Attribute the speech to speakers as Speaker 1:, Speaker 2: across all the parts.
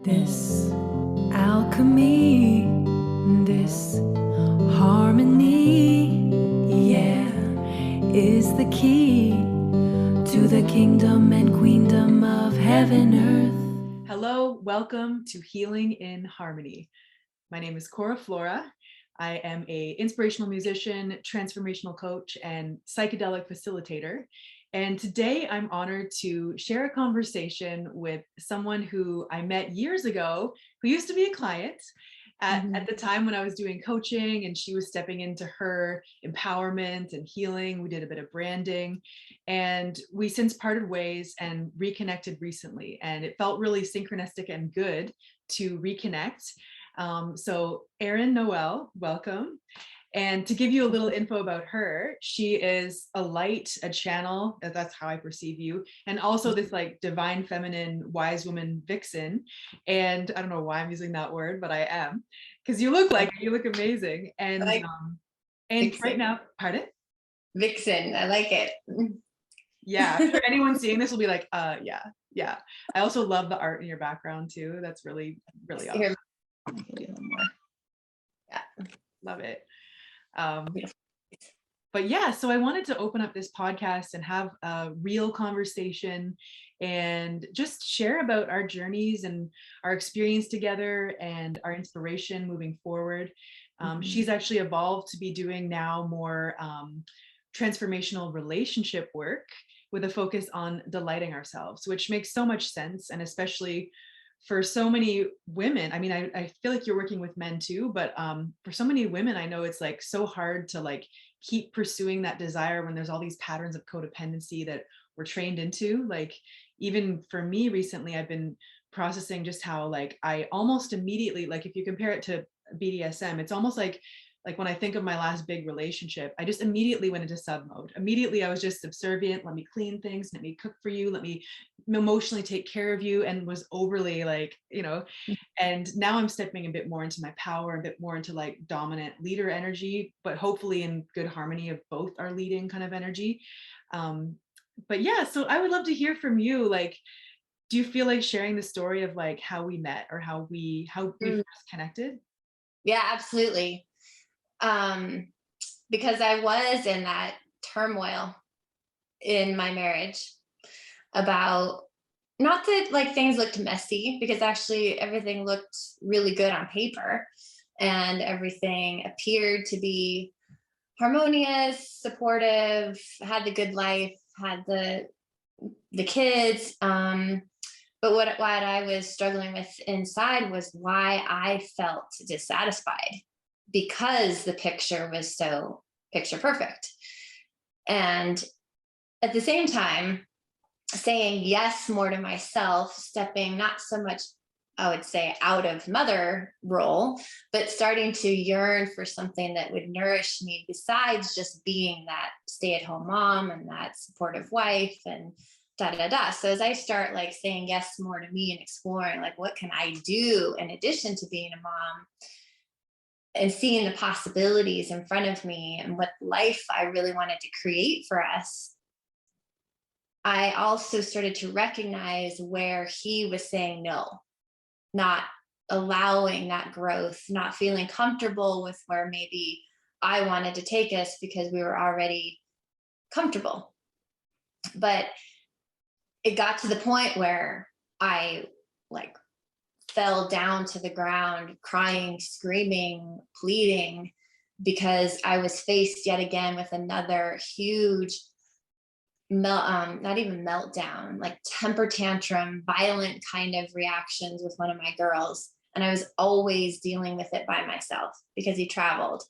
Speaker 1: This alchemy, this harmony, yeah, is the key to the kingdom and queendom of heaven, earth.
Speaker 2: Hello, welcome to Healing in Harmony. My name is Cora Flora. I am an inspirational musician, transformational coach, and psychedelic facilitator. And today I'm honored to share a conversation with someone who I met years ago, who used to be a client at the time when I was doing coaching, and she was stepping into her empowerment and healing. We did a bit of branding, and we since parted ways and reconnected recently. And it felt really synchronistic and good to reconnect. So Erron Noel, welcome. And to give you a little info about her, she is a light, a channel, that's how I perceive you, and also this like divine feminine wise woman vixen. And I don't know why I'm using that word, but I am, because you look like it, you look amazing. And
Speaker 3: Vixen.
Speaker 2: Right now, pardon?
Speaker 3: Vixen, I like it.
Speaker 2: Yeah, I'm sure anyone seeing this will be like, yeah. I also love the art in your background too. That's really, really awesome.
Speaker 3: Here, I can do one more. Yeah,
Speaker 2: love it. But yeah, so I wanted to open up this podcast and have a real conversation and just share about our journeys and our experience together and our inspiration moving forward. She's actually evolved to be doing now more transformational relationship work with a focus on delighting ourselves, which makes so much sense. And especially for so many women, I mean, I feel like you're working with men too, but for so many women, I know it's like so hard to like keep pursuing that desire when there's all these patterns of codependency that we're trained into. Like even for me recently, I've been processing just how like I almost immediately, like if you compare it to BDSM, it's almost like when I think of my last big relationship, I just immediately went into sub mode. Immediately, I was just subservient. Let me clean things. Let me cook for you. Let me emotionally take care of you, and was overly like, and now I'm stepping a bit more into my power, a bit more into like dominant leader energy, but hopefully in good harmony of both our leading kind of energy. But yeah, so I would love to hear from you. Like, do you feel like sharing the story of like how we met or how we first connected?
Speaker 3: Yeah, absolutely. Because I was in that turmoil in my marriage about, not that like things looked messy, because actually everything looked really good on paper and everything appeared to be harmonious, supportive, had the good life, had the kids. But what I was struggling with inside was why I felt dissatisfied, because the picture was so picture perfect. And at the same time, saying yes more to myself, stepping not so much, I would say, out of mother role, but starting to yearn for something that would nourish me besides just being that stay-at-home mom and that supportive wife and da da da. So as I start like saying yes more to me and exploring like what can I do in addition to being a mom, and seeing the possibilities in front of me and what life I really wanted to create for us, I also started to recognize where he was saying no, not allowing that growth, not feeling comfortable with where maybe I wanted to take us because we were already comfortable. But it got to the point where I like fell down to the ground, crying, screaming, pleading, because I was faced yet again with another huge not even meltdown, like temper tantrum, violent kind of reactions with one of my girls. And I was always dealing with it by myself because he traveled.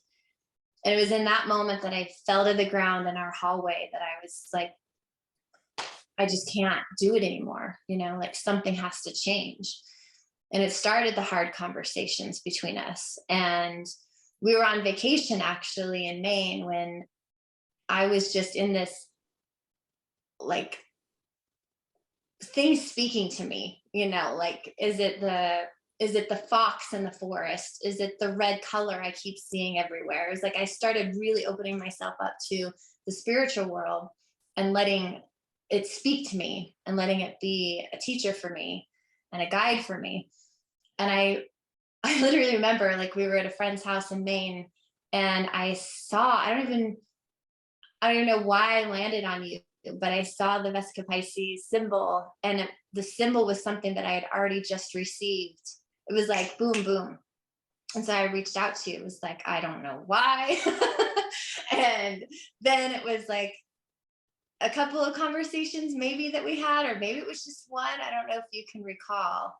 Speaker 3: And it was in that moment that I fell to the ground in our hallway that I was like, I just can't do it anymore. Like something has to change. And it started the hard conversations between us. And we were on vacation actually in Maine when I was just in this like things speaking to me, like, is it the fox in the forest? Is it the red color I keep seeing everywhere? It's like I started really opening myself up to the spiritual world and letting it speak to me and letting it be a teacher for me and a guide for me. And I literally remember, like, we were at a friend's house in Maine, and I don't know why I landed on you, but I saw the Vesica Pisces symbol, and the symbol was something that I had already just received. It was like boom, boom. And so I reached out to you. It was like, I don't know why. And then it was like a couple of conversations maybe that we had, or maybe it was just one. I don't know if you can recall,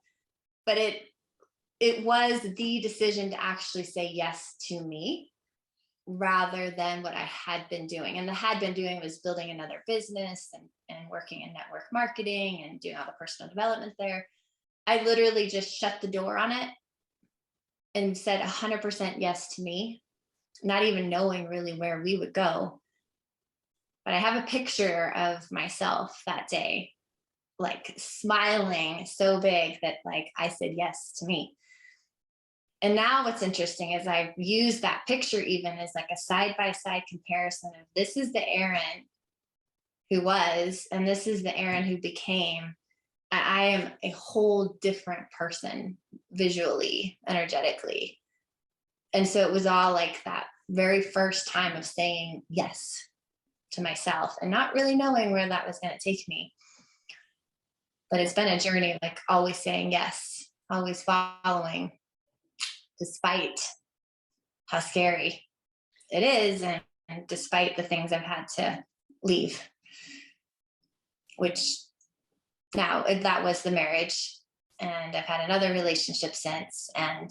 Speaker 3: but it was the decision to actually say yes to me rather than what I had been doing. And the had been doing was building another business and working in network marketing and doing all the personal development there. I literally just shut the door on it and said 100% yes to me, not even knowing really where we would go. But I have a picture of myself that day, like smiling so big that like I said yes to me. And now what's interesting is I've used that picture even as like a side-by-side comparison of this is the Erron who was, and this is the Erron who became. I am a whole different person visually, energetically. And so it was all like that very first time of saying yes to myself and not really knowing where that was going to take me. But it's been a journey, like always saying yes, always following, despite how scary it is, and despite the things I've had to leave, which now that was the marriage. And I've had another relationship since, and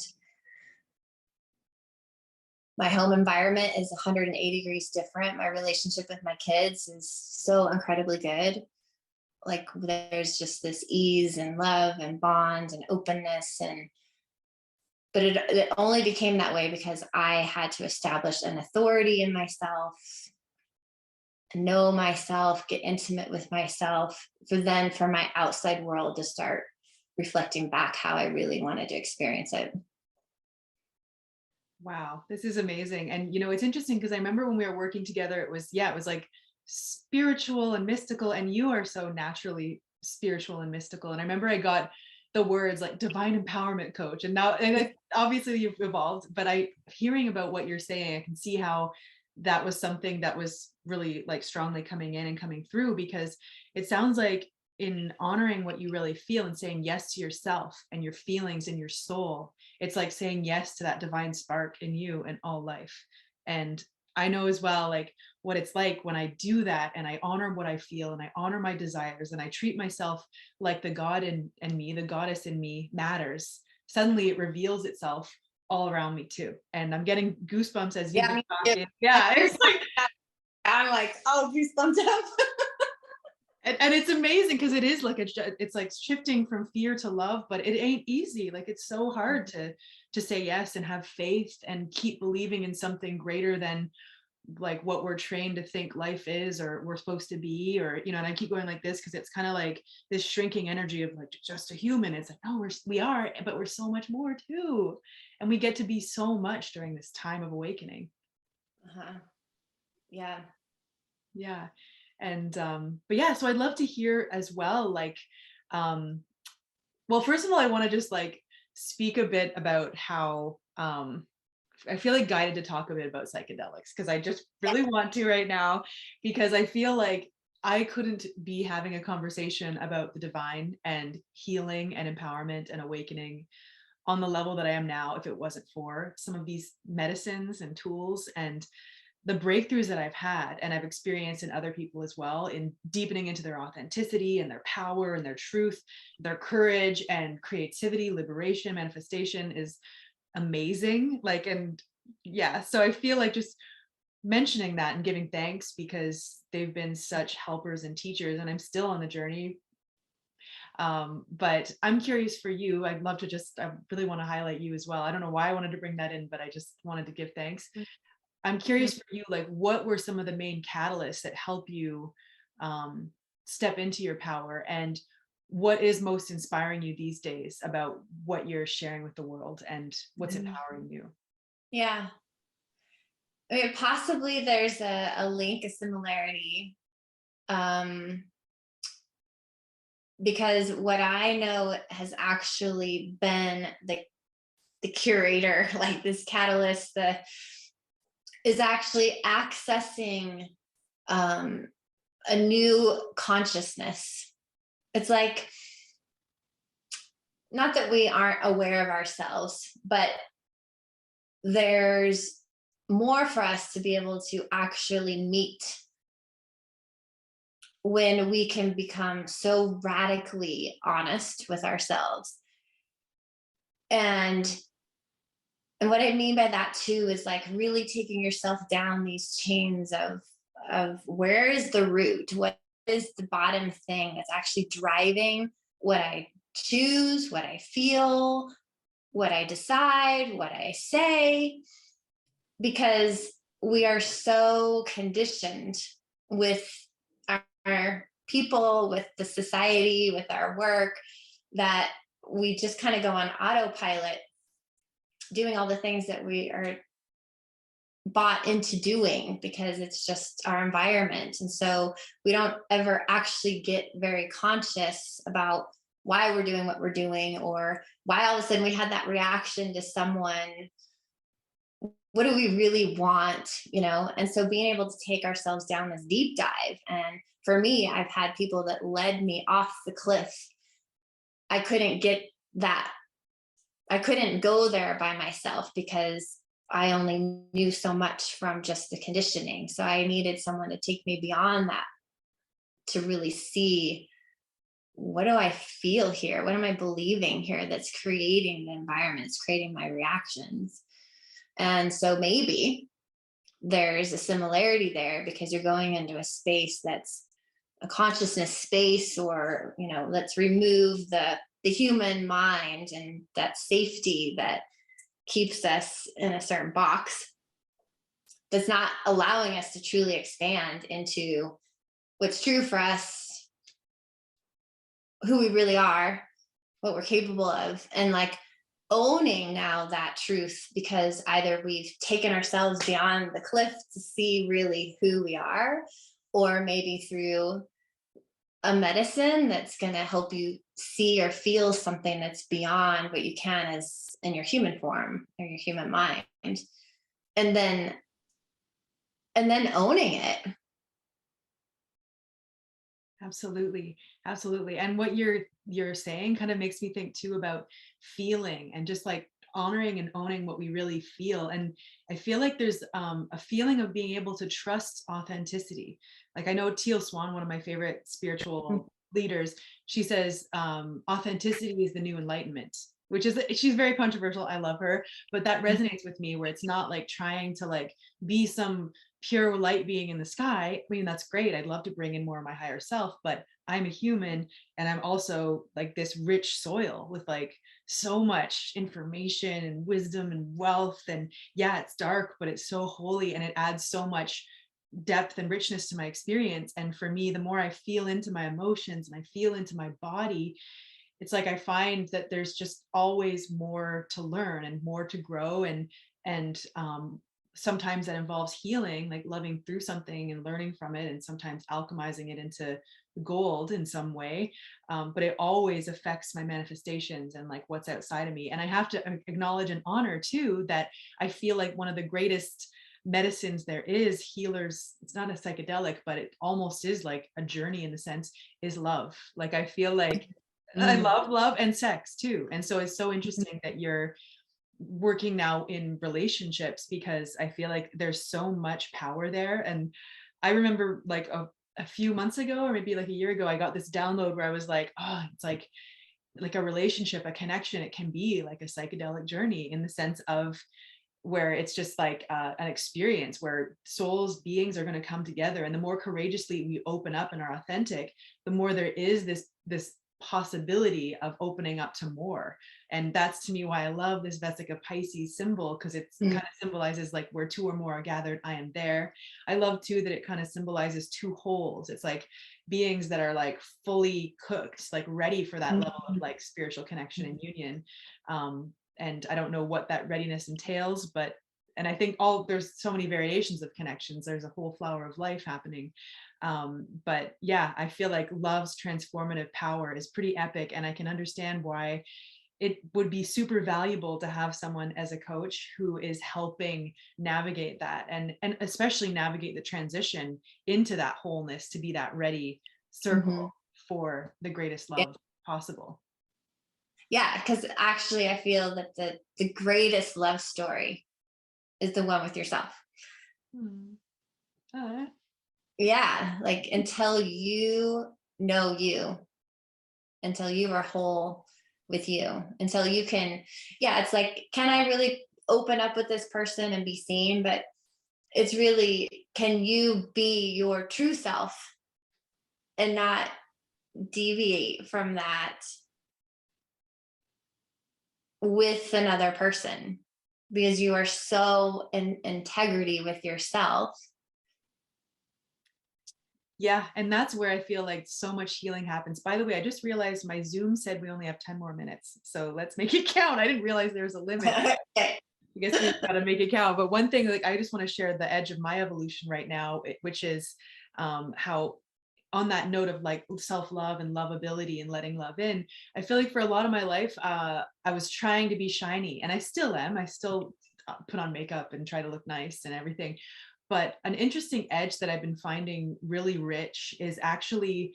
Speaker 3: my home environment is 180 degrees different. My relationship with my kids is so incredibly good. Like there's just this ease and love and bond and openness, but it only became that way because I had to establish an authority in myself, know myself, get intimate with myself, for my outside world to start reflecting back how I really wanted to experience it.
Speaker 2: Wow, this is amazing. And it's interesting because I remember when we were working together, it was like spiritual and mystical, and you are so naturally spiritual and mystical. And I remember I got the words like divine empowerment coach, and now, and obviously you've evolved, but hearing about what you're saying, I can see how that was something that was really like strongly coming in and coming through, because it sounds like in honoring what you really feel and saying yes to yourself and your feelings and your soul, it's like saying yes to that divine spark in you and all life. And I know as well, like what it's like when I do that and I honor what I feel and I honor my desires and I treat myself like the God in me, the goddess in me matters. Suddenly it reveals itself all around me too. And I'm getting goosebumps as you've been talking. Yeah, it's like
Speaker 3: I'm like, oh, goosebumps up.
Speaker 2: And it's amazing because it is like it's like shifting from fear to love, but it ain't easy. Like it's so hard to say yes and have faith and keep believing in something greater than like what we're trained to think life is or we're supposed to be, or and I keep going like this because it's kind of like this shrinking energy of like just a human. It's like, no, we are, but we're so much more too, and we get to be so much during this time of awakening.
Speaker 3: Yeah.
Speaker 2: And but yeah, so I'd love to hear as well, like well, first of all, I want to just like speak a bit about how I feel like guided to talk a bit about psychedelics, because I just really want to right now, because I feel like I couldn't be having a conversation about the divine and healing and empowerment and awakening on the level that I am now if it wasn't for some of these medicines and tools and the breakthroughs that I've had and I've experienced in other people as well, in deepening into their authenticity and their power and their truth, their courage and creativity, liberation, manifestation is amazing. Like, and yeah, so I feel like just mentioning that and giving thanks because they've been such helpers and teachers, and I'm still on the journey. But I'm curious for you. I'd love to I really want to highlight you as well. I don't know why I wanted to bring that in, but I just wanted to give thanks. I'm curious for you, like what were some of the main catalysts that help you step into your power, and what is most inspiring you these days about what you're sharing with the world and what's empowering you?
Speaker 3: Yeah. I mean, possibly there's a link, a similarity. because what I know has actually been the curator, like this catalyst, is actually accessing um, a new consciousness. It's like, not that we aren't aware of ourselves, but there's more for us to be able to actually meet when we can become so radically honest with ourselves. And what I mean by that too is like really taking yourself down these chains of where is the root, what is the bottom thing that's actually driving what I choose, what I feel, what I decide, what I say, because we are so conditioned with our people, with the society, with our work, that we just kind of go on autopilot, doing all the things that we are bought into doing because it's just our environment. And so we don't ever actually get very conscious about why we're doing what we're doing, or why all of a sudden we had that reaction to someone. What do we really want, you know? And so being able to take ourselves down this deep dive. And for me, I've had people that led me off the cliff. I couldn't get that. I couldn't go there by myself because I only knew so much from just the conditioning. So I needed someone to take me beyond that to really see, what do I feel here? What am I believing here that's creating the environment, it's creating my reactions? And so maybe there's a similarity there because you're going into a space that's a consciousness space, or, you know, let's remove the human mind and that safety that keeps us in a certain box, that's not allowing us to truly expand into what's true for us, who we really are, what we're capable of, and like owning now that truth, because either we've taken ourselves beyond the cliff to see really who we are, or maybe through a medicine that's going to help you see or feel something that's beyond what you can as in your human form or your human mind, and then owning it.
Speaker 2: Absolutely. Absolutely. And what you're saying kind of makes me think too about feeling, and just like honoring and owning what we really feel. And I feel like there's a feeling of being able to trust authenticity. Like, I know Teal Swan, one of my favorite spiritual leaders, she says authenticity is the new enlightenment, which is, she's very controversial. I love her, but that resonates with me, where it's not like trying to like be some pure light being in the sky. I mean, that's great. I'd love to bring in more of my higher self, but I'm a human, and I'm also like this rich soil with like so much information and wisdom and wealth. And yeah, it's dark, but it's so holy, and it adds so much depth and richness to my experience. And for me, the more I feel into my emotions and I feel into my body, it's like I find that there's just always more to learn and more to grow. And sometimes that involves healing, like loving through something and learning from it, and sometimes alchemizing it into gold in some way. But it always affects my manifestations and like what's outside of me. And I have to acknowledge and honor too that I feel like one of the greatest medicines there is, healers, it's not a psychedelic, but it almost is like a journey in the sense, is love. Like I feel like I love love and sex too. And so it's so interesting that you're working now in relationships, because I feel like there's so much power there. And I remember like a few months ago, or maybe like a year ago, I got this download where I was like, oh, it's like a relationship, a connection, it can be like a psychedelic journey, in the sense of where it's just like an experience where souls, beings are going to come together. And the more courageously we open up and are authentic, the more there is this possibility of opening up to more. And that's to me why I love this Vesica Pisces symbol, because it kind of symbolizes like where two or more are gathered, I am there. I love too that it kind of symbolizes two wholes. It's like beings that are like fully cooked, like ready for that level of like spiritual connection and union. And I don't know what that readiness entails, but And I think there's so many variations of connections. There's a whole flower of life happening. But yeah, I feel like love's transformative power is pretty epic, and I can understand why it would be super valuable to have someone as a coach who is helping navigate that, and especially navigate the transition into that wholeness, to be that ready circle for the greatest love possible.
Speaker 3: Yeah, because actually I feel that the greatest love story is the one with yourself. Yeah, like until you know you, until you are whole with you, until you can, yeah, it's like, can I really open up with this person and be seen? But it's really, can you be your true self and not deviate from that with another person, because you are so in integrity with yourself.
Speaker 2: Yeah, and that's where I feel like so much healing happens. By the way, I just realized my Zoom said we only have 10 more minutes, so let's make it count. I didn't realize there's a limit. I guess we've got to make it count. But one thing, like, I just want to share the edge of my evolution right now, which is how, on that note of like self-love and lovability and letting love in, I feel like for a lot of my life, I was trying to be shiny, and I still am. I still put on makeup and try to look nice and everything. But an interesting edge that I've been finding really rich is actually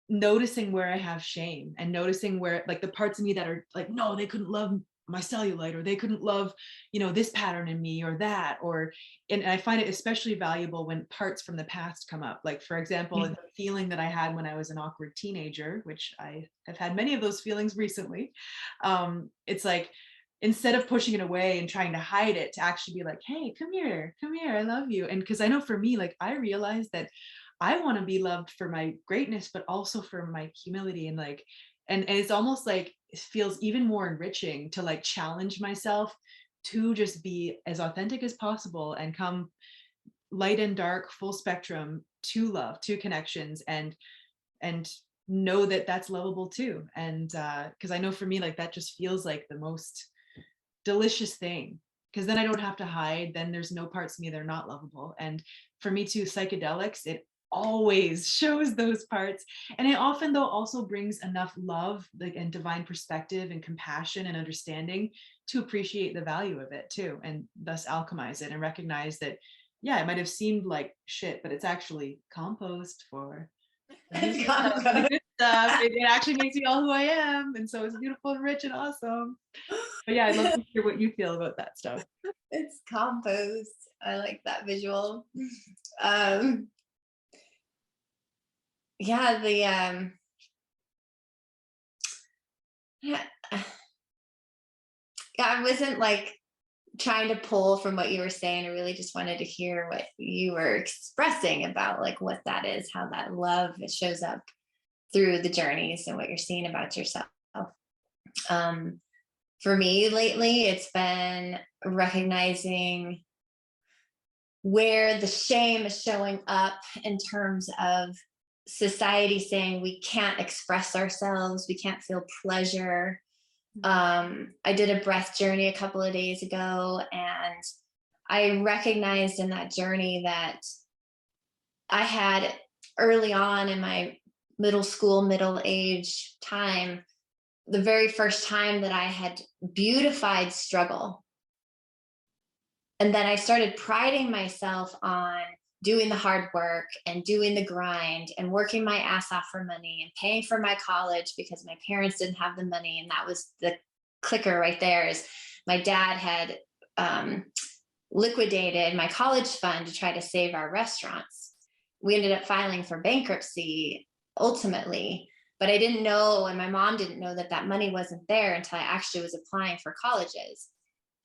Speaker 2: noticing where I have shame, and noticing where, like, the parts of me that are like, no, they couldn't love my cellulite, or they couldn't love, this pattern in me, or that, and I find it especially valuable when parts from the past come up. Like, for example, the feeling that I had when I was an awkward teenager, which I have had many of those feelings recently. It's like, instead of pushing it away and trying to hide it, to actually be like, hey, come here, I love you. And because I know for me, like, I realized that I want to be loved for my greatness, but also for my humility, and like, and it's almost like it feels even more enriching to like challenge myself to just be as authentic as possible, and come light and dark, full spectrum, to love, to connections, and know that that's lovable too. And because I know for me, like, that just feels like the most delicious thing, because then I don't have to hide. Then there's no parts of me that are not lovable. And for me too, psychedelics, it always shows those parts. And it often, though, also brings enough love, like, and divine perspective and compassion and understanding to appreciate the value of it too, and thus alchemize it and recognize that, yeah, it might have seemed like shit, but it's actually compost for the good stuff. It actually makes me all who I am, and so it's beautiful and rich and awesome. But yeah, I'd love to hear what you feel about that stuff.
Speaker 3: It's compost. I like that visual. Yeah, yeah, I wasn't like trying to pull from what you were saying. I really just wanted to hear what you were expressing about, like, what that is, how that love, it shows up through the journeys, and what you're seeing about yourself. For me lately, it's been recognizing where the shame is showing up in terms of society saying we can't express ourselves, we can't feel pleasure. I did a breath journey a couple of days ago, and I recognized in that journey that I had, early on in my middle age time, the very first time that I had beautified struggle. And then I started priding myself on doing the hard work and doing the grind and working my ass off for money and paying for my college because my parents didn't have the money. And that was the clicker right there, is my dad had liquidated my college fund to try to save our restaurants. We ended up filing for bankruptcy ultimately, but I didn't know, and my mom didn't know, that that money wasn't there until I actually was applying for colleges.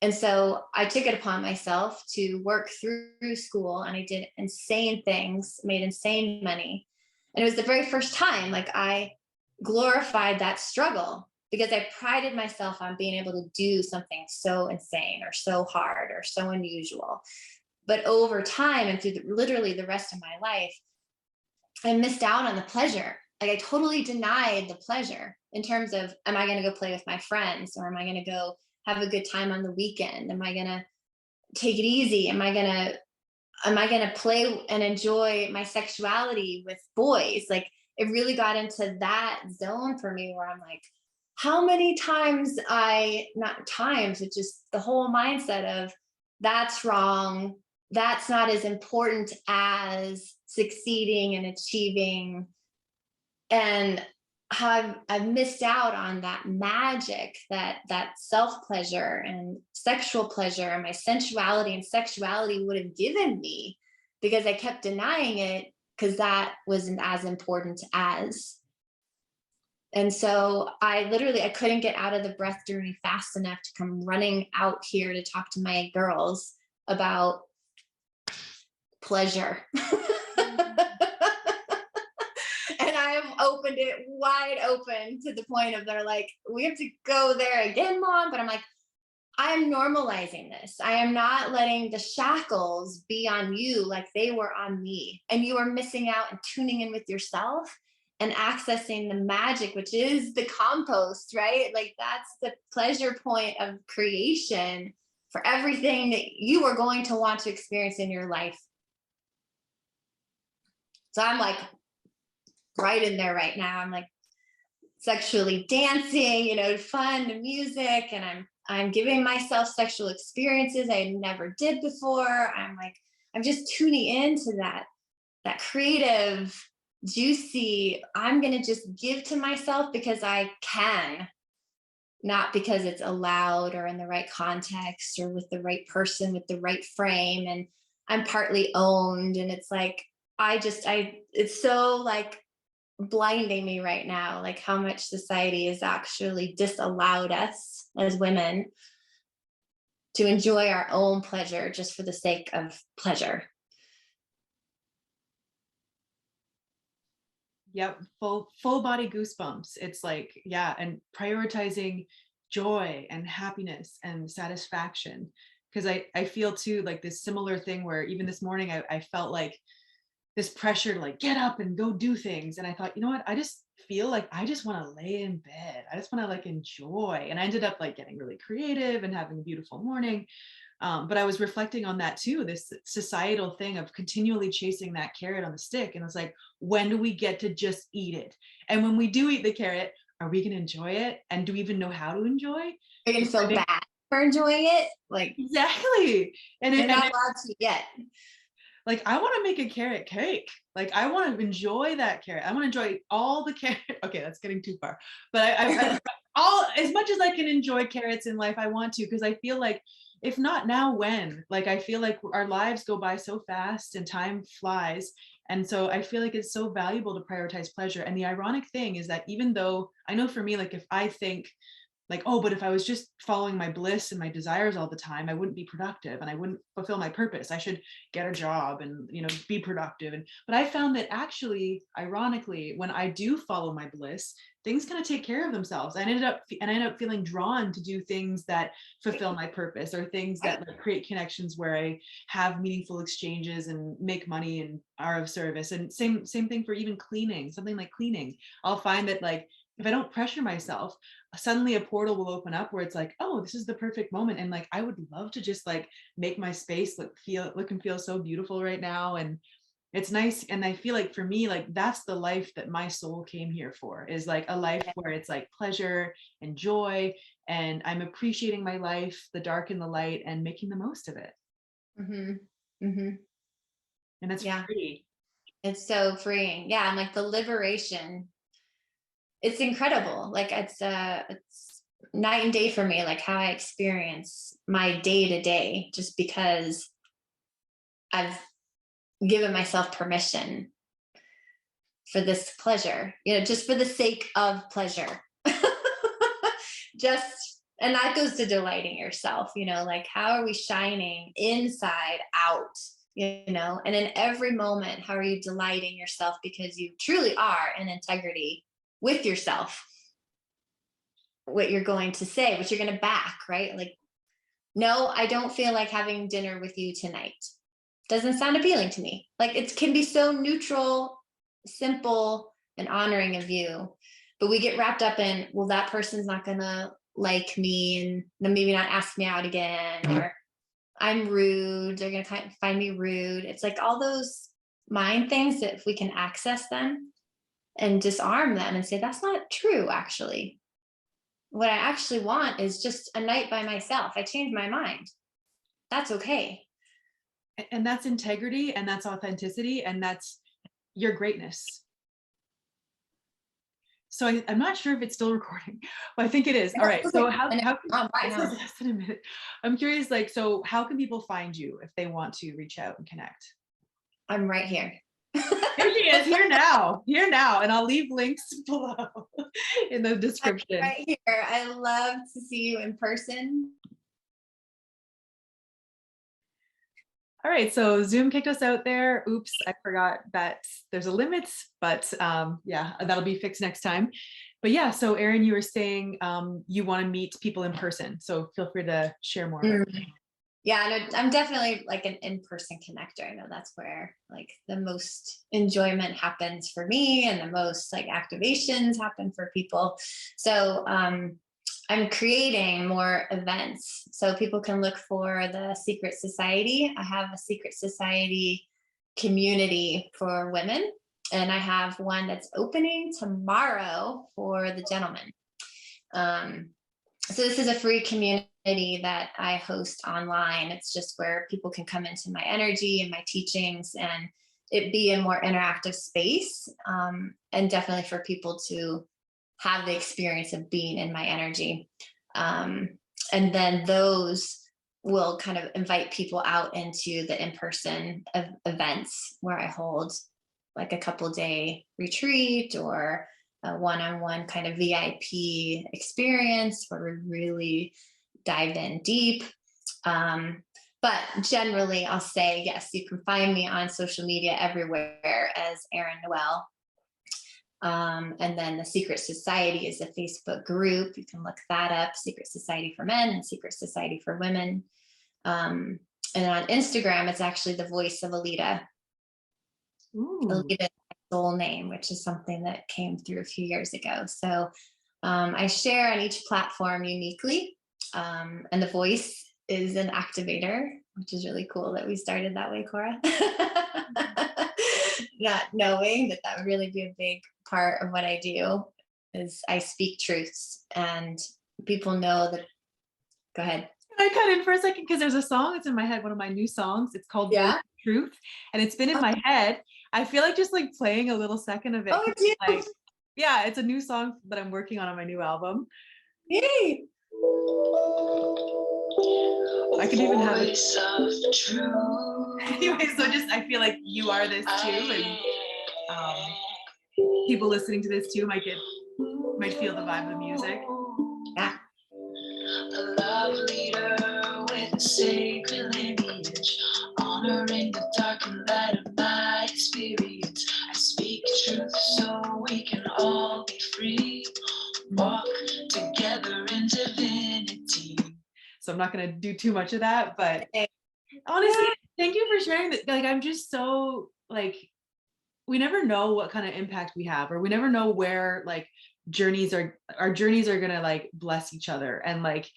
Speaker 3: And so I took it upon myself to work through school, and I did insane things, made insane money. And it was the very first time, like, I glorified that struggle, because I prided myself on being able to do something so insane or so hard or so unusual. But over time, and through literally the rest of my life, I missed out on the pleasure. Like, I totally denied the pleasure in terms of, am I going to go play with my friends, or am I going to go have a good time on the weekend? Am I going to take it easy? Am I gonna play and enjoy my sexuality with boys? Like, it really got into that zone for me where I'm like, how many times not times, it's just the whole mindset of that's wrong. That's not as important as succeeding and achieving. And how I've missed out on that magic that self-pleasure and sexual pleasure and my sensuality and sexuality would have given me, because I kept denying it because that wasn't as important as. And so I couldn't get out of the breath journey fast enough to come running out here to talk to my girls about pleasure. And I have opened it wide open to the point of they're like, we have to go there again, Mom. But I'm like, I am normalizing this. I am not letting the shackles be on you like they were on me. And you are missing out and tuning in with yourself and accessing the magic, which is the compost, right? Like, that's the pleasure point of creation for everything that you are going to want to experience in your life. So I'm like right in there right now. I'm like sexually dancing, fun and music, and I'm giving myself sexual experiences I never did before. I'm just tuning into that creative, juicy, I'm going to just give to myself because I can, not because it's allowed or in the right context or with the right person, with the right frame. And I'm partly owned. And it's like, it's so like blinding me right now, like how much society has actually disallowed us as women to enjoy our own pleasure just for the sake of pleasure.
Speaker 2: Yep, full body goosebumps. It's like, yeah, and prioritizing joy and happiness and satisfaction. Because I feel too like this similar thing where even this morning I felt like this pressure to like get up and go do things. And I thought, you know what, I just feel like I just want to lay in bed. I just want to like enjoy. And I ended up like getting really creative and having a beautiful morning. But I was reflecting on that too, this societal thing of continually chasing that carrot on the stick. And I was like, when do we get to just eat it? And when we do eat the carrot, are we going to enjoy it? And do we even know how to enjoy?
Speaker 3: You're going to feel bad for enjoying it? Like,
Speaker 2: exactly. And
Speaker 3: you're not allowed to yet.
Speaker 2: Like, I want to make a carrot cake. Like, I want to enjoy that carrot. I want to enjoy all the carrot. Okay, that's getting too far. But I all as much as I can enjoy carrots in life, I want to, because I feel like if not now, when? Like, I feel like our lives go by so fast and time flies. And so I feel like it's so valuable to prioritize pleasure. And the ironic thing is that even though I know for me, like if I think like, oh, but if I was just following my bliss and my desires all the time, I wouldn't be productive and I wouldn't fulfill my purpose. I should get a job and, be productive. But I found that actually, ironically, when I do follow my bliss, things kind of take care of themselves. I ended up feeling drawn to do things that fulfill my purpose, or things that like create connections where I have meaningful exchanges and make money and are of service. And same thing for even cleaning, something like cleaning. I'll find that like, if I don't pressure myself, suddenly a portal will open up where it's like, oh, this is the perfect moment. And like, I would love to just like make my space look and feel so beautiful right now. And it's nice. And I feel like for me, like that's the life that my soul came here for, is like a life where it's like pleasure and joy. And I'm appreciating my life, the dark and the light, and making the most of it.
Speaker 3: Mm-hmm. Mm-hmm.
Speaker 2: And it's free.
Speaker 3: It's so freeing. Yeah. And like the liberation, it's incredible. Like it's night and day for me, like how I experience my day to day, just because I've given myself permission for this pleasure, just for the sake of pleasure. And that goes to delighting yourself, like how are we shining inside out, and in every moment, how are you delighting yourself because you truly are in integrity with yourself, what you're going to say, what you're going to back, right? Like, no, I don't feel like having dinner with you tonight. Doesn't sound appealing to me. Like, it can be so neutral, simple, and honoring of you, but we get wrapped up in, well, that person's not going to like me and maybe not ask me out again, or I'm rude, they're gonna find me rude. It's like all those mind things that if we can access them and disarm them and say, that's not true, actually. What I actually want is just a night by myself. I changed my mind. That's okay.
Speaker 2: And that's integrity, and that's authenticity, and that's your greatness. So I'm not sure if it's still recording, but I think it is. All right. So how it says less than a minute. I'm curious, like, so how can people find you if they want to reach out and connect?
Speaker 3: I'm right here.
Speaker 2: Here she is, here now, and I'll leave links below in the description.
Speaker 3: I'm right here. I love to see you in person.
Speaker 2: All right, so Zoom kicked us out there. Oops, I forgot that there's a limit, but yeah, that'll be fixed next time. But yeah, so Erron, you were saying you want to meet people in person, so feel free to share more.
Speaker 3: Yeah, I'm definitely like an in-person connector. I know that's where like the most enjoyment happens for me, and the most like activations happen for people. So I'm creating more events so people can look for the Secret Society. I have a Secret Society community for women, and I have one that's opening tomorrow for the gentlemen. So this is a free community that I host online. It's just where people can come into my energy and my teachings, and it be a more interactive space, and definitely for people to have the experience of being in my energy. And then those will kind of invite people out into the in-person events where I hold like a couple-day retreat or a one-on-one kind of VIP experience where we really dive in deep. But generally, I'll say, yes, you can find me on social media everywhere as Erron Noel. And then the Secret Society is a Facebook group. You can look that up, Secret Society for Men and Secret Society for Women. And on Instagram, it's actually the Voice of Alita. Alita is my soul name, which is something that came through a few years ago. So I share on each platform uniquely. And the voice is an activator, which is really cool that we started that way, Cora. Not knowing that that would really be a big part of what I do is I speak truths, and people know that. Go ahead.
Speaker 2: I cut in for a second because there's a song that's in my head, one of my new songs. It's called Truth, and it's been in my head. I feel like just like playing a little second of it.
Speaker 3: Oh,
Speaker 2: like, yeah, it's a new song that I'm working on my new album.
Speaker 3: Yay!
Speaker 2: I could even have it. Anyway, so just I feel like you are this too, and people listening to this too might feel the vibe of the music.
Speaker 3: Yeah.
Speaker 1: A love leader with a sacred lineage, honoring the dark and light of my experience. I speak truth so we can all be free, walk together in divinity.
Speaker 2: So I'm not going to do too much of that, but honestly, thank you for sharing that. Like, I'm just so like, we never know what kind of impact we have, or we never know where like our journeys are going to like bless each other. And like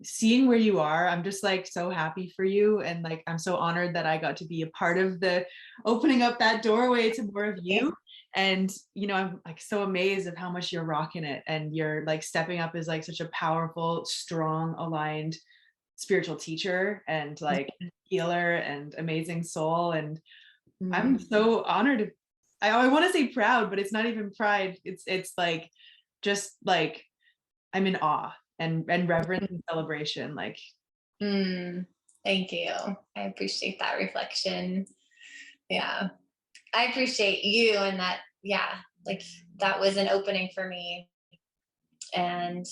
Speaker 2: seeing where you are, I'm just like so happy for you. And like, I'm so honored that I got to be a part of the opening up that doorway to more of you. And, you know, I'm like so amazed of how much you're rocking it, and you're like stepping up as like such a powerful, strong, aligned spiritual teacher and like healer and amazing soul. And I'm so honored. I want to say proud, but it's not even pride. It's like, just like, I'm in awe and reverence and celebration. Like,
Speaker 3: Thank you. I appreciate that reflection. Yeah. I appreciate you, and that, like that was an opening for me. And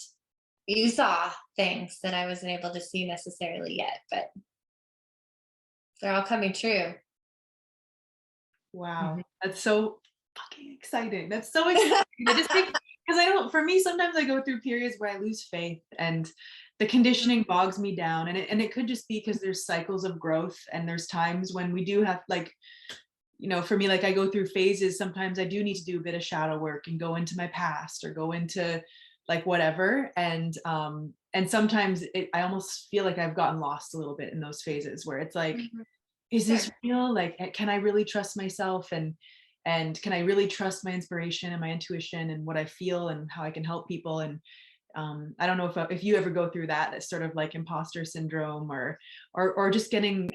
Speaker 3: you saw things that I wasn't able to see necessarily yet, but they're all coming true.
Speaker 2: wow, that's so fucking exciting. That's so exciting. Because I don't, for me, sometimes I go through periods where I lose faith and the conditioning bogs me down. And it could just be because there's cycles of growth, and there's times when we do have like, you know, for me, like I go through phases. Sometimes I do need to do a bit of shadow work and go into my past or go into like whatever. And and sometimes I almost feel like I've gotten lost a little bit in those phases where it's like, is this real? Like, can I really trust myself? And can I really trust my inspiration and my intuition and what I feel and how I can help people? And I don't know if you ever go through that sort of like imposter syndrome or just getting,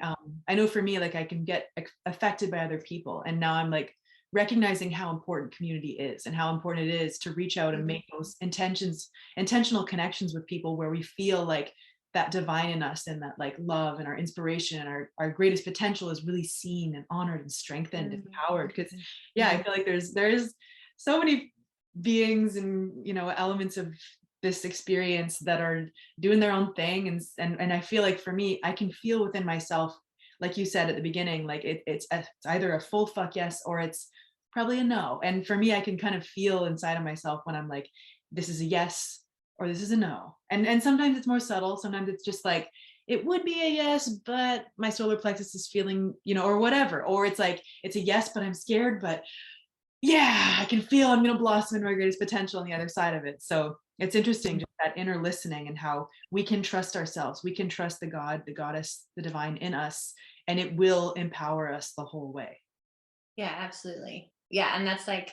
Speaker 2: I know for me, like I can get affected by other people. And now I'm like recognizing how important community is and how important it is to reach out and make those intentional connections with people where we feel like that divine in us and that like love and our inspiration and our greatest potential is really seen and honored and strengthened and empowered. Because I feel like there's so many beings and elements of this experience that are doing their own thing, and I feel like for me, I can feel within myself, like you said at the beginning, like it's either a full fuck yes or it's probably a no. And for me, I can kind of feel inside of myself when I'm like, this is a yes or this is a no. And sometimes it's more subtle. Sometimes it's just like, it would be a yes, but my solar plexus is feeling, or whatever. Or it's like, it's a yes, but I'm scared, but yeah, I can feel I'm going to blossom in my greatest potential on the other side of it. So it's interesting, just that inner listening and how we can trust ourselves. We can trust the God, the goddess, the divine in us, and it will empower us the whole way.
Speaker 3: Yeah, absolutely. Yeah. And that's like,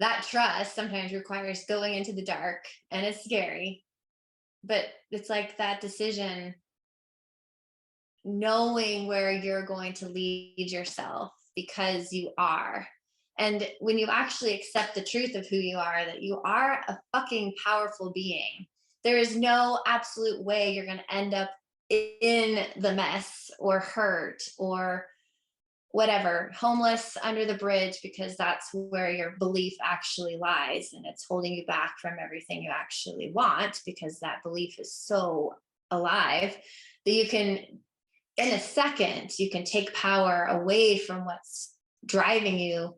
Speaker 3: that trust sometimes requires going into the dark, and it's scary, but it's like that decision, knowing where you're going to lead yourself because you are. And when you actually accept the truth of who you are, that you are a fucking powerful being, there is no absolute way you're going to end up in the mess or hurt or whatever, homeless under the bridge, because that's where your belief actually lies. And it's holding you back from everything you actually want, because that belief is so alive that you can, in a second, you can take power away from what's driving you,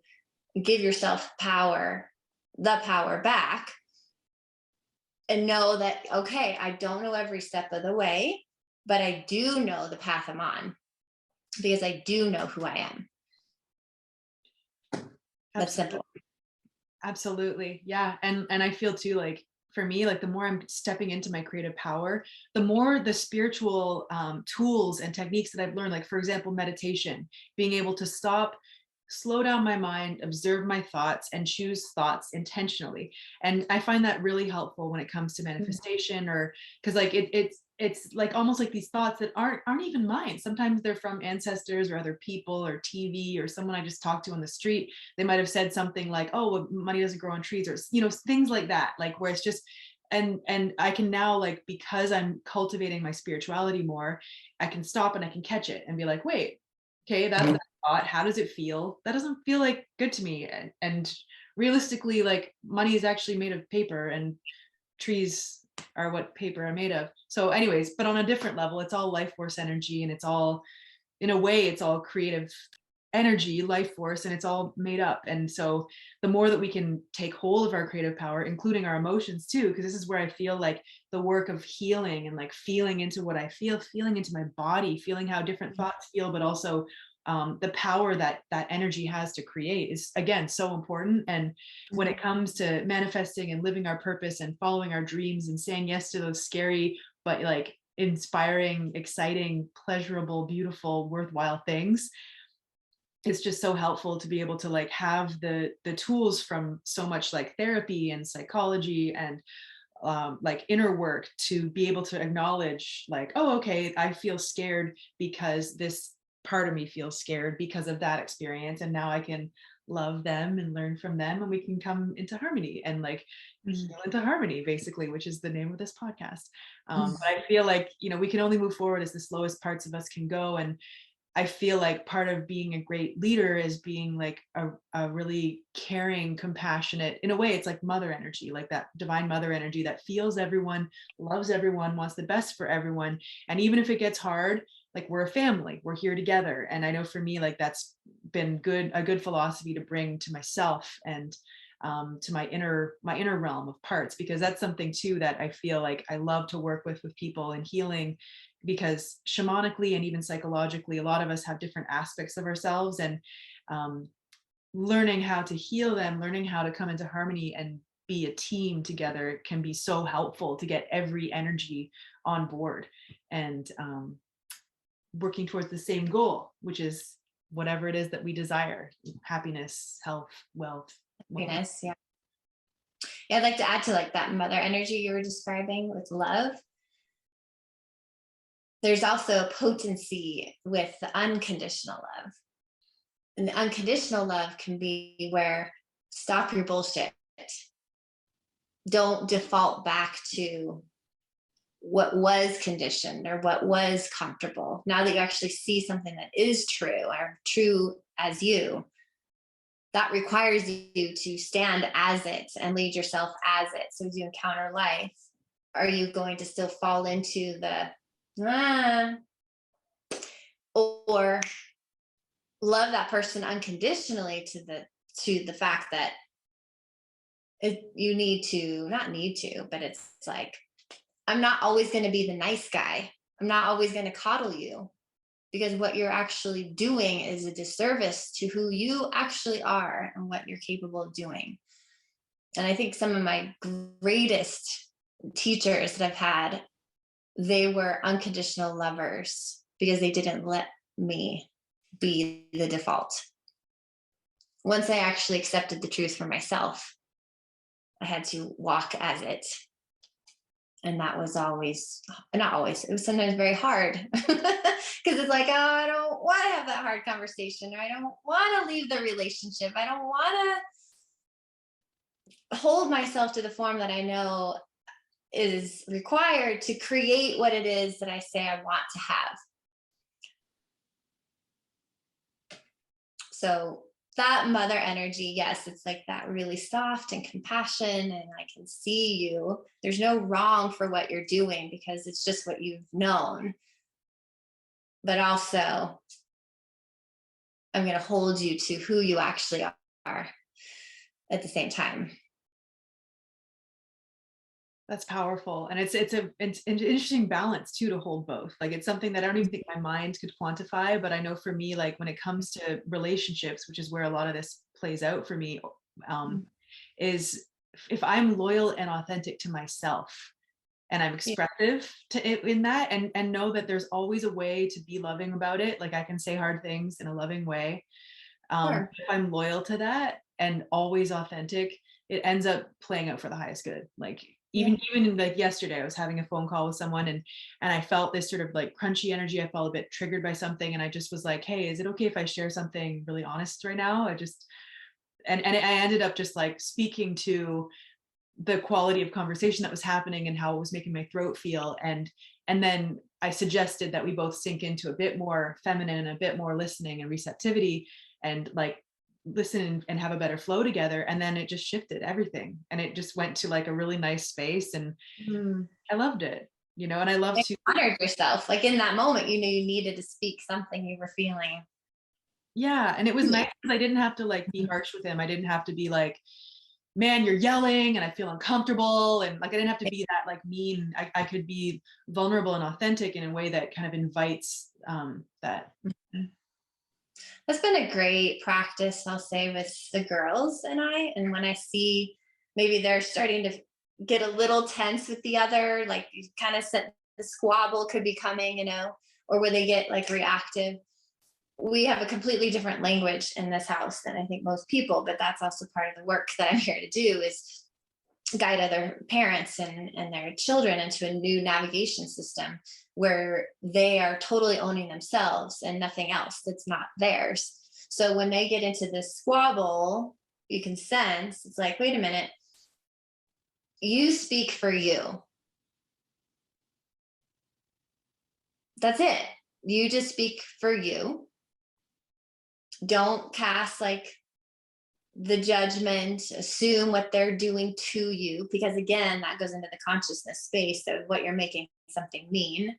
Speaker 3: give yourself power, the power back, and know that, okay, I don't know every step of the way, but I do know the path I'm on because I do know who I am. That's simple.
Speaker 2: Absolutely. Yeah. And I feel too, like for me, like the more I'm stepping into my creative power, the more the spiritual tools and techniques that I've learned, like for example, meditation, being able to stop, slow down my mind, observe my thoughts, and choose thoughts intentionally. And I find that really helpful when it comes to manifestation, or because like it's like almost like these thoughts that aren't even mine. Sometimes they're from ancestors or other people or TV or someone I just talked to on the street. They might have said something like, oh, well, money doesn't grow on trees, or things like that, like where it's just, and I can now, like, because I'm cultivating my spirituality more, I can stop and I can catch it and be like, wait, okay, that's that thought. How does it feel? That doesn't feel like good to me. And realistically, like money is actually made of paper and trees are what paper are made of. So anyways, but on a different level, it's all life force energy, and it's all, in a way, it's all creative energy, life force, and it's all made up. And so the more that we can take hold of our creative power, including our emotions too, because this is where I feel like the work of healing and like feeling into what I feel, feeling into my body, feeling how different thoughts feel, but also the power that energy has to create is, again, so important. And when it comes to manifesting and living our purpose and following our dreams and saying yes to those scary but like inspiring, exciting, pleasurable, beautiful, worthwhile things, it's just so helpful to be able to like have the tools from so much like therapy and psychology and like inner work to be able to acknowledge like, oh, okay, I feel scared because this part of me feels scared because of that experience, and now I can love them and learn from them, and we can come into harmony and like heal into harmony, basically, which is the name of this podcast. But I feel like we can only move forward as the slowest parts of us can go. And I feel like part of being a great leader is being like a really caring, compassionate, in a way, it's like mother energy, like that divine mother energy that feels everyone, loves everyone, wants the best for everyone. And even if it gets hard, like we're a family, we're here together. And I know for me, like that's been a good philosophy to bring to myself and to my inner realm of parts, because that's something too that I feel like I love to work with people in healing, because shamanically and even psychologically, a lot of us have different aspects of ourselves, and learning how to heal them, learning how to come into harmony and be a team together can be so helpful to get every energy on board and working towards the same goal, which is whatever it is that we desire: happiness, health, wealth.
Speaker 3: Happiness, yeah. Yeah, I'd like to add to like that mother energy you were describing with love. There's also potency with the unconditional love. And the unconditional love can be where stop your bullshit. Don't default back to what was conditioned or what was comfortable. Now that you actually see something that is true or true as you, that requires you to stand as it and lead yourself as it. So as you encounter life, are you going to still fall into the or love that person unconditionally to the fact that you need to, not need to, but it's like, I'm not always going to be the nice guy. I'm not always going to coddle you, because what you're actually doing is a disservice to who you actually are and what you're capable of doing. And I think some of my greatest teachers that I've had, they were unconditional lovers because they didn't let me be the default. Once I actually accepted the truth for myself, I had to walk as it. And that was always, not always, it was sometimes very hard because it's like, oh, I don't want to have that hard conversation, or I don't want to leave the relationship. I don't want to hold myself to the form that I know is required to create what it is that I say I want to have. So that mother energy, yes, it's like that really soft and compassion, and I can see you. There's no wrong for what you're doing because it's just what you've known. But also, I'm going to hold you to who you actually are at the same time.
Speaker 2: That's powerful. And it's an interesting balance too, to hold both. Like, it's something that I don't even think my mind could quantify, but I know for me, like when it comes to relationships, which is where a lot of this plays out for me, is if I'm loyal and authentic to myself and I'm expressive to it in that, and know that there's always a way to be loving about it. Like, I can say hard things in a loving way.
Speaker 3: Sure.
Speaker 2: If I'm loyal to that and always authentic, it ends up playing out for the highest good. Like, even like yesterday, I was having a phone call with someone, and I felt this sort of like crunchy energy. I felt a bit triggered by something, and I just was like, hey, is it okay if I share something really honest right now? And I ended up just like speaking to the quality of conversation that was happening and how it was making my throat feel, and then I suggested that we both sink into a bit more feminine and a bit more listening and receptivity, and like listen and have a better flow together. And then it just shifted everything, and it just went to like a really nice space, and I loved it, and I love to
Speaker 3: honored yourself. Like in that moment, you knew you needed to speak something you were feeling.
Speaker 2: Yeah, and it was nice because I didn't have to like be harsh with him. I didn't have to be like, man, you're yelling and I feel uncomfortable, and like I didn't have to be that like mean. I could be vulnerable and authentic in a way that kind of invites that.
Speaker 3: That's been a great practice, I'll say, with the girls and I. And when I see maybe they're starting to get a little tense with the other, like you kind of said, the squabble could be coming, or where they get like reactive. We have a completely different language in this house than I think most people, but that's also part of the work that I'm here to do, is guide other parents and their children into a new navigation system where they are totally owning themselves and nothing else that's not theirs. So when they get into this squabble, you can sense it's like, wait a minute, you speak for you. That's it. You just speak for you. Don't cast like the judgment, assume what they're doing to you, because again, that goes into the consciousness space of what you're making something mean,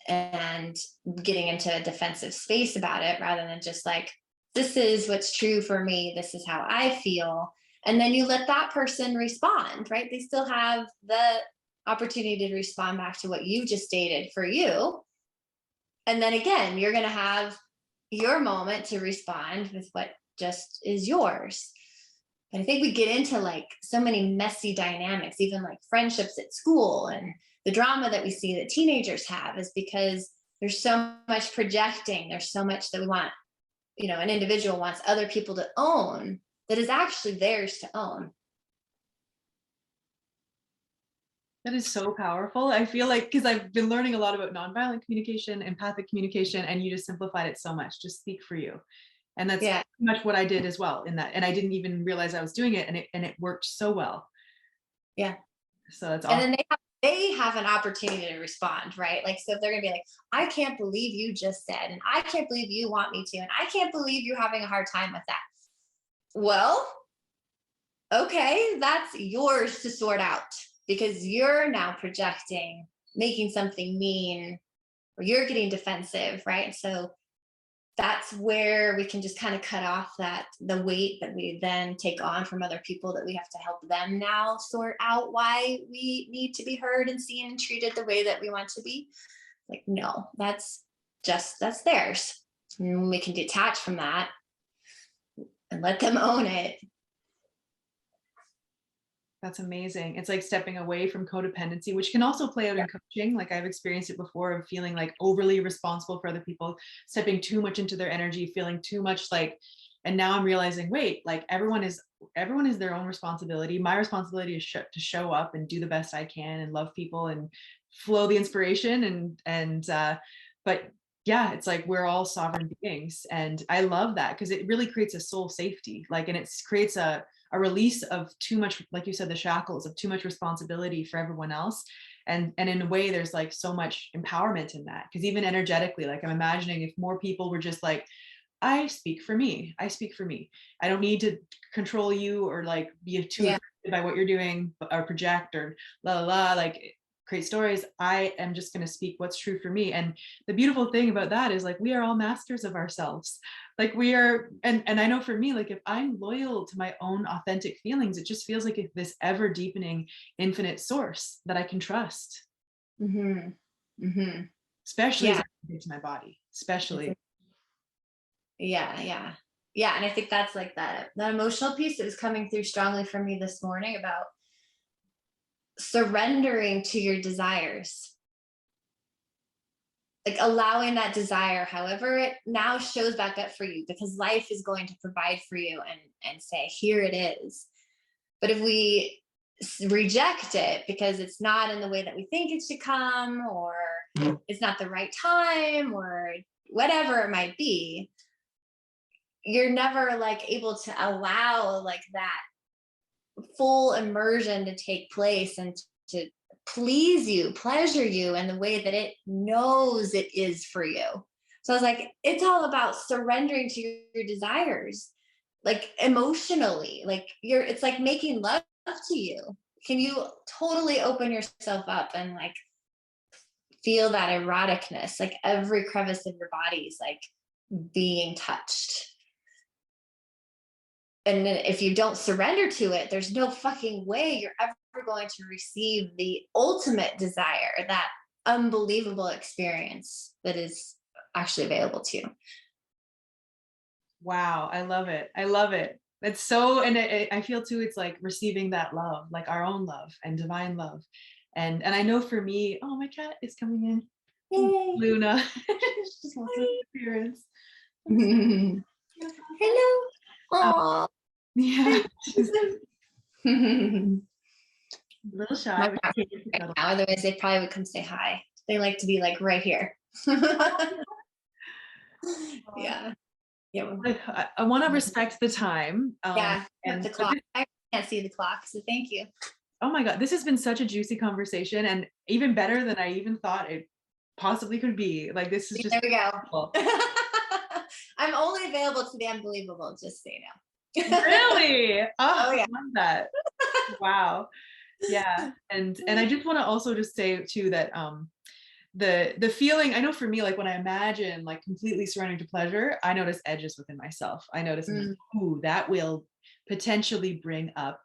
Speaker 3: and getting into a defensive space about it, rather than just like, this is what's true for me, this is how I feel. And then you let that person respond, right? They still have the opportunity to respond back to what you just stated for you. And then again, you're going to have your moment to respond with what just is yours. But I think we get into like so many messy dynamics, even like friendships at school, and the drama that we see that teenagers have is because there's so much projecting. There's so much that we want, an individual wants other people to own that is actually theirs to own.
Speaker 2: That is so powerful. I feel like, because I've been learning a lot about nonviolent communication, empathic communication, and you just simplified it so much. Just speak for you. And that's pretty much what I did as well in that. And I didn't even realize I was doing it, and it worked so well.
Speaker 3: Yeah.
Speaker 2: So that's awesome.
Speaker 3: And then they have an opportunity to respond, right? Like, so if they're gonna be like, I can't believe you just said, and I can't believe you want me to, and I can't believe you're having a hard time with that. Well, okay, that's yours to sort out, because you're now projecting, making something mean, or you're getting defensive, right? So that's where we can just kind of cut off the weight that we then take on from other people, that we have to help them now sort out why we need to be heard and seen and treated the way that we want to be. Like, no, that's theirs. And we can detach from that and let them own it.
Speaker 2: That's amazing. It's like stepping away from codependency, which can also play out in coaching. Like I've experienced it before, of feeling like overly responsible for other people, stepping too much into their energy, feeling too much like, and now I'm realizing, wait, like everyone is their own responsibility. My responsibility is to show up and do the best I can and love people and flow the inspiration but yeah, it's like we're all sovereign beings. And I love that, because it really creates a soul safety, like, and it creates a release of too much, like you said, the shackles of too much responsibility for everyone else. And in a way, there's like so much empowerment in that, because even energetically, like I'm imagining if more people were just like, I speak for me. I don't need to control you or like be too affected by what you're doing or project or la la la, like create stories. I am just going to speak what's true for me. And the beautiful thing about that is like we are all masters of ourselves. Like we are, and I know for me, like if I'm loyal to my own authentic feelings, it just feels like this ever deepening infinite source that I can trust.
Speaker 3: Mm-hmm. Mm-hmm.
Speaker 2: Especially as I get to my body, especially.
Speaker 3: Yeah. And I think that's like that emotional piece that was coming through strongly for me this morning about surrendering to your desires, like allowing that desire, however it now shows back up for you, because life is going to provide for you and say, here it is. But if we reject it because it's not in the way that we think it should come, or it's not the right time, or whatever it might be, you're never like able to allow like that full immersion to take place and to pleasure you in the way that it knows it is for you. So I was like, it's all about surrendering to your desires, like emotionally, like it's like making love to you. Can you totally open yourself up and like feel that eroticness, like every crevice of your body is like being touched? And if you don't surrender to it, there's no fucking way you're ever going to receive the ultimate desire, that unbelievable experience that is actually available to you.
Speaker 2: Wow, I love it. I love it. It's so, and I feel too, it's like receiving that love, like our own love and divine love. And I know for me, oh, my cat is coming in. Yay. Luna. She just wants an appearance.
Speaker 3: Hello. Aww.
Speaker 2: Yeah. Little shy.
Speaker 3: Otherwise, they probably would come say hi. They like to be like right here. Yeah.
Speaker 2: I want to respect the time.
Speaker 3: And the clock. I can't see the clock, so thank you.
Speaker 2: Oh my God, this has been such a juicy conversation, and even better than I even thought it possibly could be. Like this is just
Speaker 3: there we go. Cool. I'm only available to the unbelievable, just so you know.
Speaker 2: Really? Oh yeah. I love that. Wow. Yeah. And I just want to also just say too that the feeling, I know for me, like when I imagine like completely surrendering to pleasure, I notice edges within myself. I notice, ooh, that will potentially bring up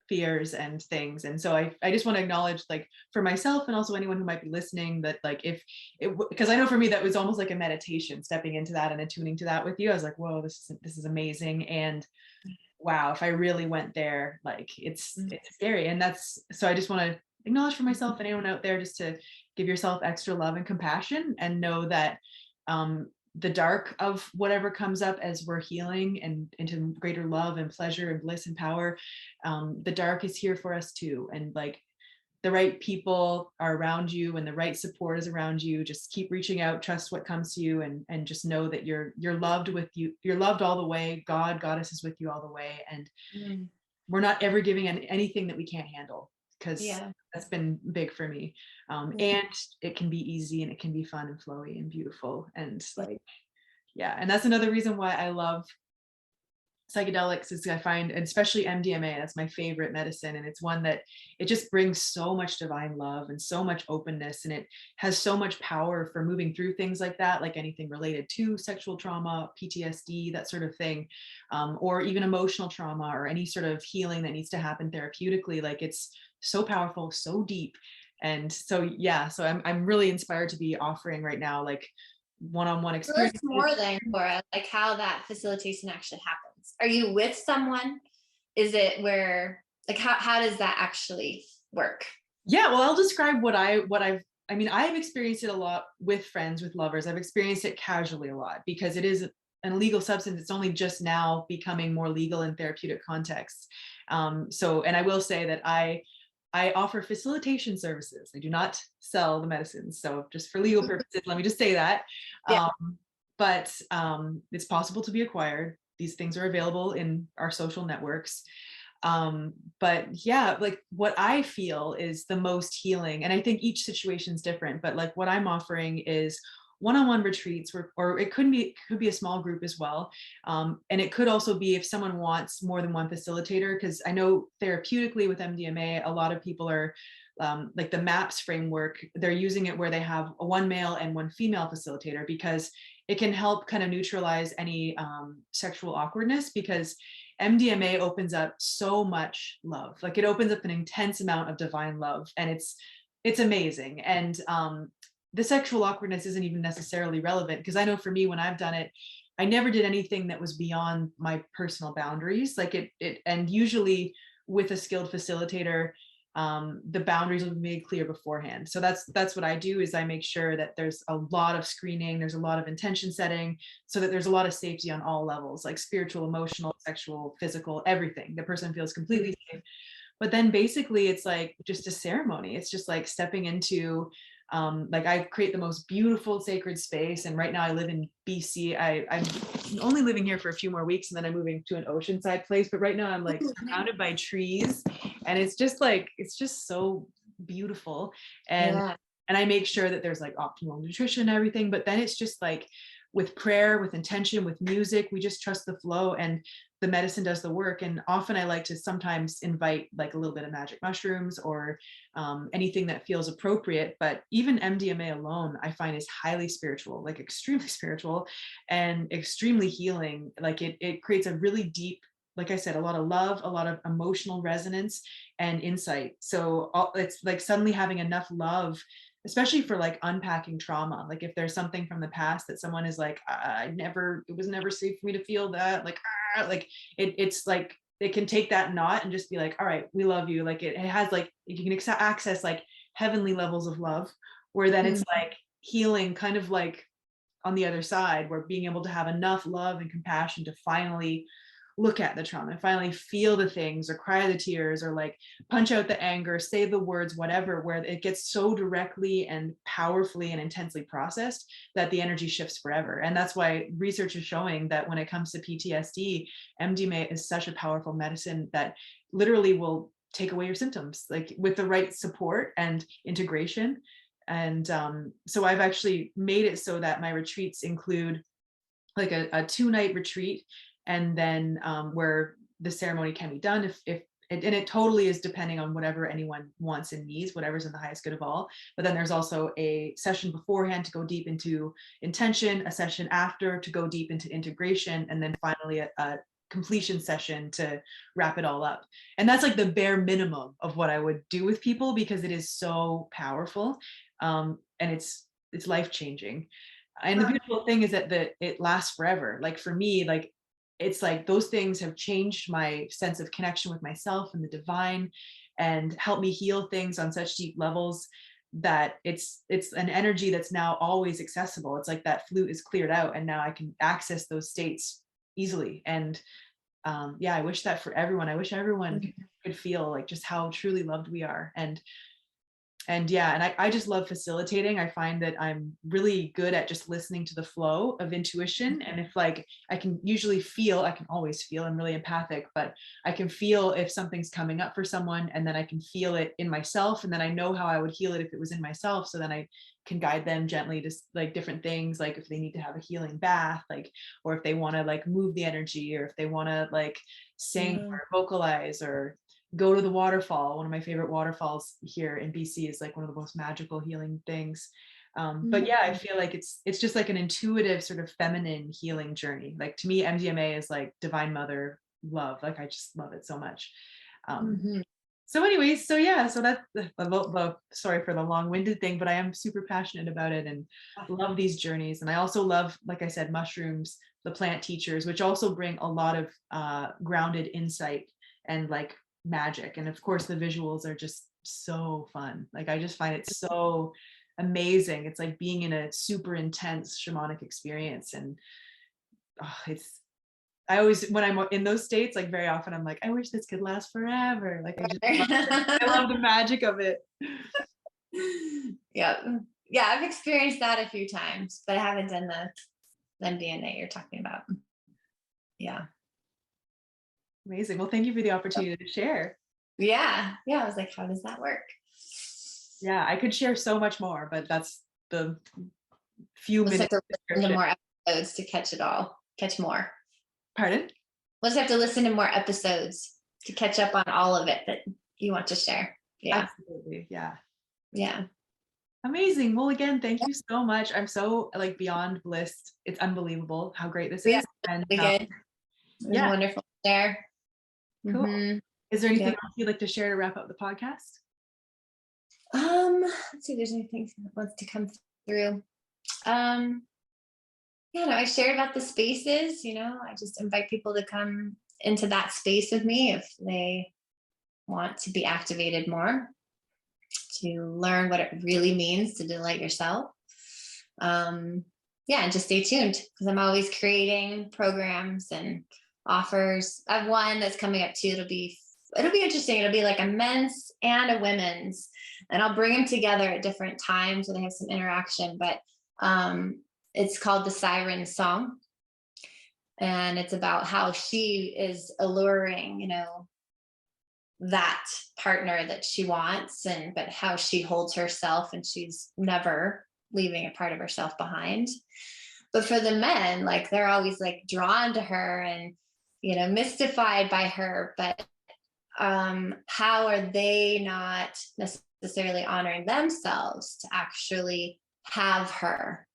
Speaker 2: fears and things. And so I just want to acknowledge, like for myself and also anyone who might be listening, that like if it, because I know for me that was almost like a meditation, stepping into that and attuning to that with you. I was like, whoa, this is amazing. And wow, if I really went there, like it's
Speaker 3: Mm.
Speaker 2: scary. And that's, so I just want to acknowledge for myself and anyone out there, just to give yourself extra love and compassion, and know that the dark of whatever comes up as we're healing and into greater love and pleasure and bliss and power, the dark is here for us too. And like, the right people are around you and the right support is around you, just keep reaching out, trust what comes to you, and just know that you're loved with you, you're loved all the way. Goddess is with you all the way. And
Speaker 3: Mm.
Speaker 2: we're not ever giving anything that we can't handle, because
Speaker 3: Yeah.
Speaker 2: that's been big for me.
Speaker 3: Yeah.
Speaker 2: And it can be easy and it can be fun and flowy and beautiful. And like, yeah, and that's another reason why I love psychedelics, is I find, and especially MDMA, that's my favorite medicine. And it's one that it just brings so much divine love and so much openness, and it has so much power for moving through things like that, like anything related to sexual trauma, PTSD, that sort of thing, or even emotional trauma, or any sort of healing that needs to happen therapeutically. Like, it's so powerful, so deep. And so, yeah, so I'm really inspired to be offering right now, like, one-on-one
Speaker 3: Tell us
Speaker 2: experiences.
Speaker 3: more then, Cora, like how that facilitation actually happens. Are you with someone? Is it where, like, how does that actually work?
Speaker 2: Yeah, well, I'll describe what I mean, I've experienced it a lot with friends, with lovers. I've experienced it casually a lot, because it is an illegal substance. It's only just now becoming more legal in therapeutic contexts. So, and I will say that I offer facilitation services. I do not sell the medicines. So just for legal purposes, let me just say that.
Speaker 3: Yeah.
Speaker 2: But it's possible to be acquired. These things are available in our social networks. But yeah, like, what I feel is the most healing, and I think each situation is different, but like, what I'm offering is one-on-one retreats, or it could be a small group as well. And it could also be if someone wants more than one facilitator, because I know therapeutically with MDMA, a lot of people are like the MAPS framework, they're using it where they have a one male and one female facilitator, because it can help kind of neutralize any sexual awkwardness, because MDMA opens up so much love. Like, it opens up an intense amount of divine love, and it's amazing. And the sexual awkwardness isn't even necessarily relevant, because I know for me, when I've done it, I never did anything that was beyond my personal boundaries. Like, and usually with a skilled facilitator, the boundaries will be made clear beforehand. So that's what I do, is I make sure that there's a lot of screening, there's a lot of intention setting, so that there's a lot of safety on all levels, like spiritual, emotional, sexual, physical, everything. The person feels completely safe. But then basically it's like just a ceremony. It's just like stepping into, like, I create the most beautiful sacred space. And right now I live in BC. I'm only living here for a few more weeks, and then I'm moving to an oceanside place. But right now I'm like surrounded by trees, and it's just like, it's just so beautiful. And
Speaker 3: Yeah.
Speaker 2: and I make sure that there's like optimal nutrition and everything. But then it's just like, with prayer, with intention, with music, we just trust the flow, and the medicine does the work. And often I like to sometimes invite like a little bit of magic mushrooms, or anything that feels appropriate. But even MDMA alone, I find, is highly spiritual, like extremely spiritual and extremely healing. Like, it creates a really deep, like I said, a lot of love, a lot of emotional resonance and insight. So it's like suddenly having enough love, especially for like unpacking trauma. Like, if there's something from the past that someone is like, it was never safe for me to feel that, like it's like, it can take that knot and just be like, all right, we love you. Like, it has like, you can access like heavenly levels of love, where then it's like healing kind of like on the other side, where being able to have enough love and compassion to finally look at the trauma and finally feel the things, or cry the tears, or like punch out the anger, say the words, whatever, where it gets so directly and powerfully and intensely processed that the energy shifts forever. And that's why research is showing that when it comes to PTSD, MDMA is such a powerful medicine that literally will take away your symptoms, like with the right support and integration. And so I've actually made it so that my retreats include like a 2-night retreat, and then where the ceremony can be done if and it totally is depending on whatever anyone wants and needs, whatever's in the highest good of all. But then there's also a session beforehand to go deep into intention, a session after to go deep into integration, and then finally a completion session to wrap it all up. And that's like the bare minimum of what I would do with people, because it is so powerful, and it's life changing. And the beautiful thing is that it lasts forever. Like, for me, like, it's like those things have changed my sense of connection with myself and the divine, and helped me heal things on such deep levels that it's an energy that's now always accessible. It's like that flute is cleared out and now I can access those states easily. And yeah, I wish that for everyone. I wish everyone could feel like just how truly loved we are. And yeah, and I just love facilitating. I find that I'm really good at just listening to the flow of intuition. And if like, I can always feel, I'm really empathic, but I can feel if something's coming up for someone, and then I can feel it in myself. And then I know how I would heal it if it was in myself. So then I can guide them gently to like different things, like if they need to have a healing bath, like, or if they want to like move the energy, or if they want to like sing or vocalize, or go to the waterfall. One of my favorite waterfalls here in BC is like one of the most magical healing things. But yeah, I feel like it's just like an intuitive sort of feminine healing journey. Like to me, MDMA is like divine mother love. Like I just love it so much. So anyways, so yeah, so that's sorry for the long-winded thing, but I am super passionate about it and love these journeys. And I also love, like I said, mushrooms, the plant teachers, which also bring a lot of grounded insight and like magic. And of course the visuals are just so fun. Like I just find it so amazing. It's like being in a super intense shamanic experience. And I always, when I'm in those states, like very often I'm like, I wish this could last forever. Like I love the magic of it.
Speaker 3: Yeah, I've experienced that a few times, but I haven't done the MDMA you're talking about. Yeah.
Speaker 2: Amazing. Well, thank you for the opportunity to share.
Speaker 3: Yeah. I was like, how does that work?
Speaker 2: Yeah, I could share so much more, but that's the few minutes.
Speaker 3: Have to listen to more episodes to catch more.
Speaker 2: Pardon?
Speaker 3: We'll just have to listen to more episodes to catch up on all of it that you want to share. Yeah.
Speaker 2: Absolutely. Yeah.
Speaker 3: Yeah.
Speaker 2: Amazing. Well, again, thank you so much. I'm so like beyond blissed. It's unbelievable how great this is. And
Speaker 3: good. Yeah, wonderful share.
Speaker 2: Cool. Is there anything else you'd like to share to wrap up the podcast?
Speaker 3: Let's see if there's anything that wants to come through. I shared about the spaces, I just invite people to come into that space with me if they want to be activated more, to learn what it really means to delight yourself. And just stay tuned, because I'm always creating programs and offers. I have one that's coming up too. It'll be interesting. It'll be like a men's and a women's, and I'll bring them together at different times when they have some interaction. But it's called the Siren Song, and it's about how she is alluring, that partner that she wants, but how she holds herself, and she's never leaving a part of herself behind. But for the men, like they're always like drawn to her and mystified by her, but how are they not necessarily honoring themselves to actually have her,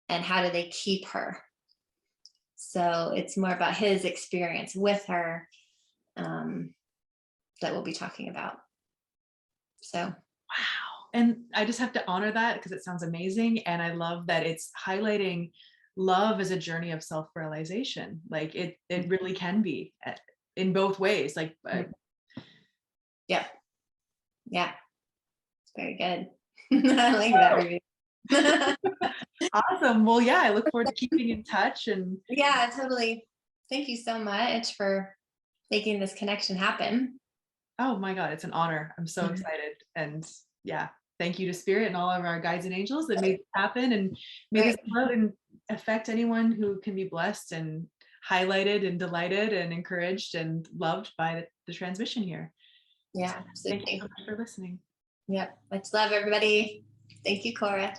Speaker 3: and how do they keep her? So it's more about his experience with her that we'll be talking about. So
Speaker 2: wow. And I just have to honor that, because it sounds amazing. And I love that it's highlighting love as a journey of self-realization. Like it really can be in both ways. Like
Speaker 3: yeah, it's very good. I like that review.
Speaker 2: Awesome. Well, yeah, I look forward to keeping in touch. And
Speaker 3: yeah, totally. Thank you so much for making this connection happen.
Speaker 2: Oh my God, it's an honor. I'm so excited. And yeah, thank you to Spirit and all of our guides and angels that made this happen, and may this love and affect anyone who can be blessed and highlighted and delighted and encouraged and loved by the transmission here.
Speaker 3: Yeah, absolutely.
Speaker 2: Thank you so much for listening.
Speaker 3: Yep. Much love, everybody. Thank you, Cora.